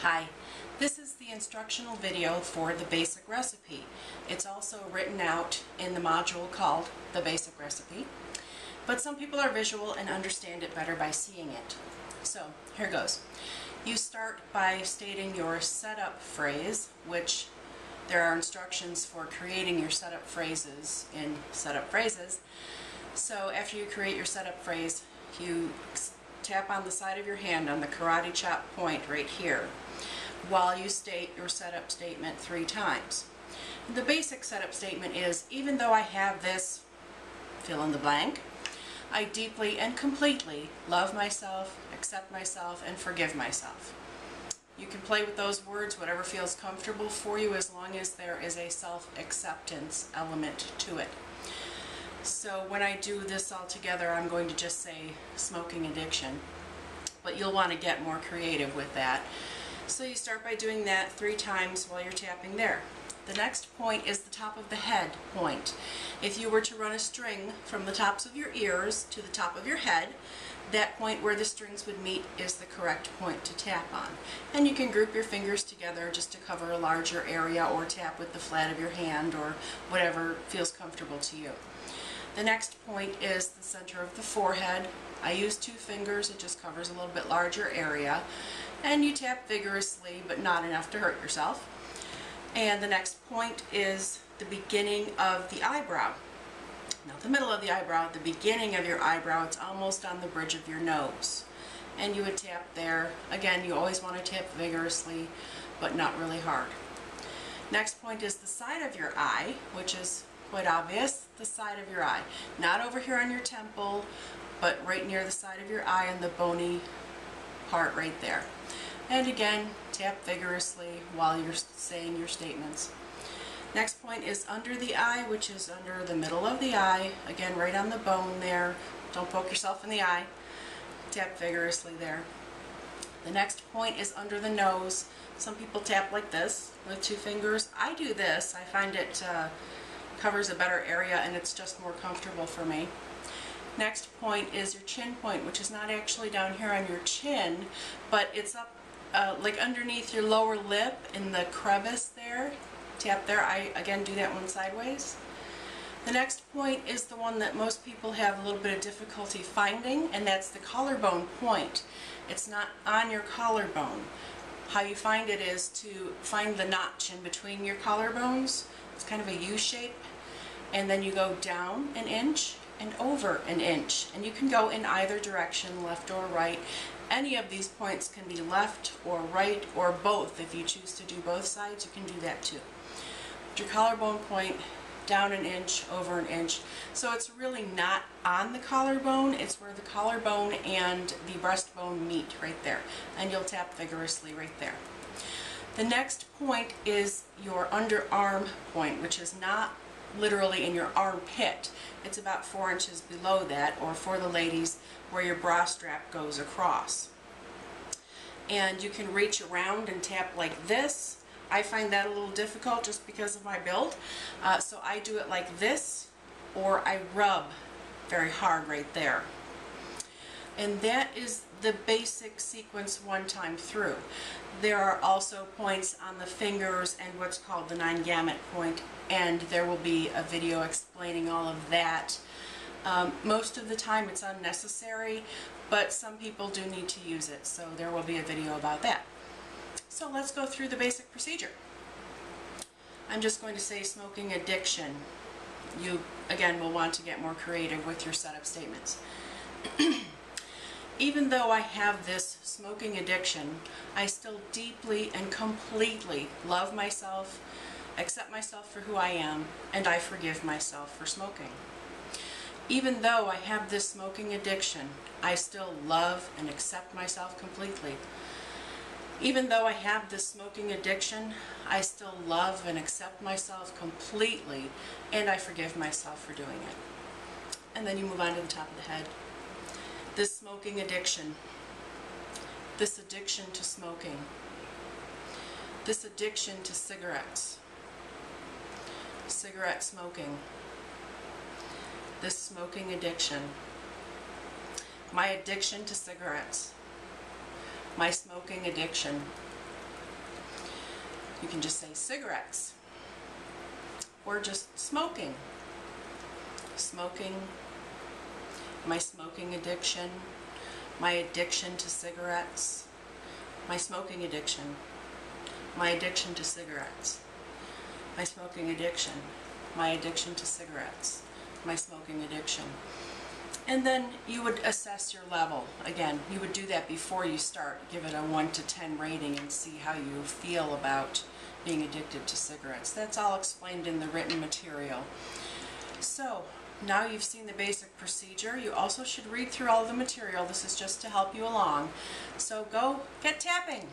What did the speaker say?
Hi, this is the instructional video for the basic recipe. It's also written out in the module called the basic recipe, but some people are visual and understand it better by seeing it. So here goes. You start by stating your setup phrase, which there are instructions for creating your setup phrases in setup phrases. So after you create your setup phrase, you tap on the side of your hand on the karate chop point right here while you state your setup statement 3 times. The basic setup statement is, even though I have this fill in the blank, I deeply and completely love myself, accept myself, and forgive myself. You can play with those words, whatever feels comfortable for you, as long as there is a self-acceptance element to it. So when I do this all together, I'm going to just say smoking addiction, but you'll want to get more creative with that. So you start by doing that 3 times while you're tapping there. The next point is the top of the head point. If you were to run a string from the tops of your ears to the top of your head, that point where the strings would meet is the correct point to tap on. And you can group your fingers together just to cover a larger area, or tap with the flat of your hand, or whatever feels comfortable to you. The next point is the center of the forehead. I use 2 fingers, it just covers a little bit larger area. And you tap vigorously, but not enough to hurt yourself. And the next point is the beginning of the eyebrow. Not the middle of the eyebrow, the beginning of your eyebrow. It's almost on the bridge of your nose. And you would tap there. Again, you always want to tap vigorously, but not really hard. Next point is the side of your eye, which is quite obvious, the side of your eye. Not over here on your temple, but right near the side of your eye and the bony part right there. And again, tap vigorously while you're saying your statements. Next point is under the eye, which is under the middle of the eye. Again, right on the bone there. Don't poke yourself in the eye. Tap vigorously there. The next point is under the nose. Some people tap like this with 2 fingers. I do this. I find it covers a better area and it's just more comfortable for me. Next point is your chin point, which is not actually down here on your chin, but it's up like underneath your lower lip in the crevice there. Tap there. I again do that one sideways. The next point is the one that most people have a little bit of difficulty finding, and that's the collarbone point. It's not on your collarbone. How you find it is to find the notch in between your collarbones. It's kind of a U shape, and then you go down an inch and over an inch, and you can go in either direction, left or right. Any of these points can be left or right or both. If you choose to do both sides, you can do that too. Your collarbone point, down an inch, over an inch. So it's really not on the collarbone, it's where the collarbone and the breastbone meet right there. And you'll tap vigorously right there. The next point is your underarm point, which is not literally in your armpit. It's about 4 inches below that, or for the ladies, where your bra strap goes across. And you can reach around and tap like this. I find that a little difficult just because of my build. So I do it like this, or I rub very hard right there. And that is the basic sequence 1 time through. There are also points on the fingers and what's called the 9 gamut point, and there will be a video explaining all of that. Most of the time it's unnecessary, but some people do need to use it, so there will be a video about that. So let's go through the basic procedure. I'm just going to say smoking addiction. You, again, will want to get more creative with your setup statements. Even though I have this smoking addiction, I still deeply and completely love myself, accept myself for who I am, and I forgive myself for smoking. Even though I have this smoking addiction, I still love and accept myself completely. Even though I have this smoking addiction, I still love and accept myself completely, and I forgive myself for doing it. And then you move on to the top of the head. This smoking addiction, this addiction to smoking, this addiction to cigarettes, cigarette smoking, this smoking addiction, my addiction to cigarettes, my smoking addiction, You can just say cigarettes, or just smoking. Smoking, my smoking addiction, my addiction to cigarettes, my smoking addiction, my addiction to cigarettes, my smoking addiction, my addiction to cigarettes, my smoking addiction. And then you would assess your level. Again, you would do that before you start. Give it a 1 to 10 rating and see how you feel about being addicted to cigarettes. That's all explained in the written material. So, now you've seen the basic procedure. You also should read through all the material. This is just to help you along. So go get tapping.